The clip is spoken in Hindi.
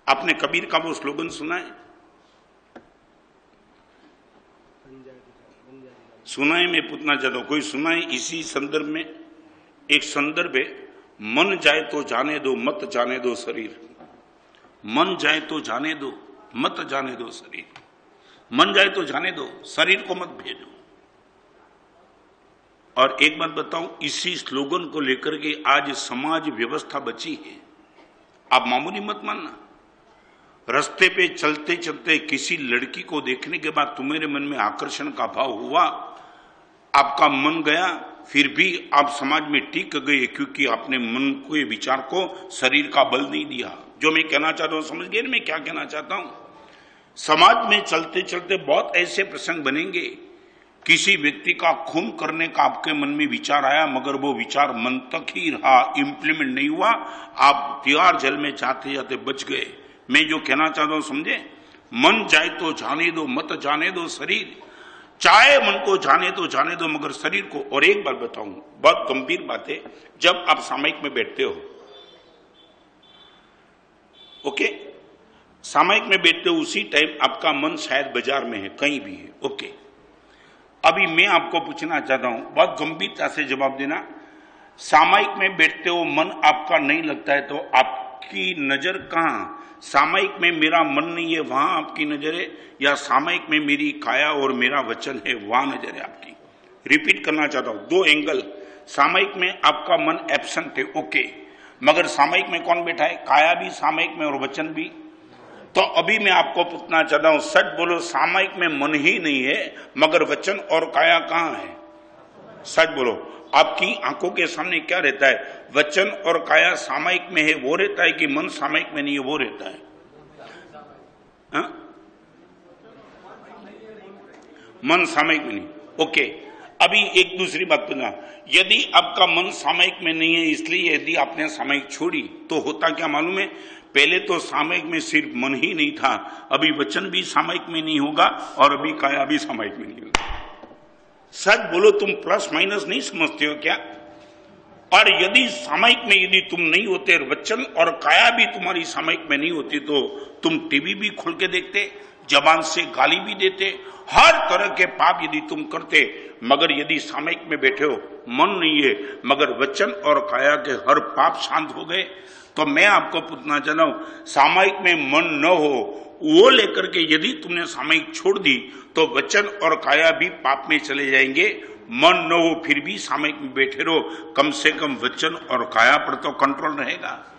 आपने कबीर का वो स्लोगन सुना है? सुना है? मैं पूछना चाहता हूं, कोई सुना है? इसी संदर्भ में एक संदर्भ है, मन जाए तो जाने दो, मत जाने दो शरीर। मन जाए तो जाने दो, मत जाने दो शरीर। मन जाए तो जाने दो, शरीर को मत भेजो। और एक बात बताऊं, इसी स्लोगन को लेकर के आज समाज व्यवस्था बची है। आप मामूली मत मानना, रास्ते पे चलते चलते किसी लड़की को देखने के बाद तुम्हारे मन में आकर्षण का भाव हुआ, आपका मन गया, फिर भी आप समाज में टिक गए, क्योंकि आपने मन को, विचार को शरीर का बल नहीं दिया। जो मैं कहना चाहता हूं समझ गए? मैं क्या कहना चाहता हूं? समाज में चलते चलते बहुत ऐसे प्रसंग बनेंगे, किसी व्यक्ति का खून करने का आपके मन में विचार आया, मगर वो विचार मन तक ही रहा, इंप्लीमेंट नहीं हुआ, आप तिहाड़ जेल में जाते जाते बच गए। मैं जो कहना चाहता हूं समझे? मन जाए तो जाने दो, मत जाने दो शरीर। चाहे मन को जाने दो, मगर शरीर को। और एक बात बताऊं, बहुत गंभीर बात है, जब आप सामयिक में बैठते हो, ओके, सामयिक में बैठते हो, उसी टाइम आपका मन शायद बाजार में है, कहीं भी है, ओके। अभी मैं आपको पूछना चाहता हूं, बहुत गंभीरता से जवाब देना। सामयिक में बैठते हो, मन आपका नहीं लगता है, तो आपकी नजर कहां? सामयिक में मेरा मन नहीं है, वहां आपकी नजर है, या सामयिक में मेरी काया और मेरा वचन है, वहां नजर है आपकी? रिपीट करना चाहता हूं, दो एंगल। सामयिक में आपका मन एब्सेंट है, ओके, मगर सामयिक में कौन बैठा है? काया भी सामयिक में और वचन भी। तो अभी मैं आपको पूछना चाहता हूं, सच बोलो, सामयिक में मन ही नहीं है, मगर वचन और काया कहां है? सच बोलो, आपकी आंखों के सामने क्या रहता है? वचन और काया सामयिक में है, वो रहता है, कि मन सामयिक में नहीं है, वो रहता है? हा? मन सामयिक में नहीं, ओके। अभी एक दूसरी बात पूछना, यदि आपका मन सामयिक में नहीं है, इसलिए यदि आपने सामयिक छोड़ी, तो होता क्या मालूम है? पहले तो सामयिक में सिर्फ मन ही नहीं था, अभी वचन भी सामयिक में नहीं होगा, और अभी काया भी सामयिक में नहीं होगा। सच बोलो, तुम प्लस माइनस नहीं समझते हो क्या? और यदि सामयिक में यदि तुम नहीं होते, वचन और काया भी तुम्हारी सामयिक में नहीं होती, तो तुम टीवी भी खोल के देखते, जबान से गाली भी देते, हर तरह के पाप यदि तुम करते, मगर यदि सामयिक में बैठे हो, मन नहीं है, मगर वचन और काया के हर पाप शांत हो गए। तो मैं आपको पूछना चाहता हूं, सामयिक में मन न हो, वो लेकर के यदि तुमने सामयिक छोड़ दी, तो वचन और काया भी पाप में चले जाएंगे। मन न हो, फिर भी सामयिक में बैठे रहो, कम से कम वचन और काया पर तो कंट्रोल रहेगा।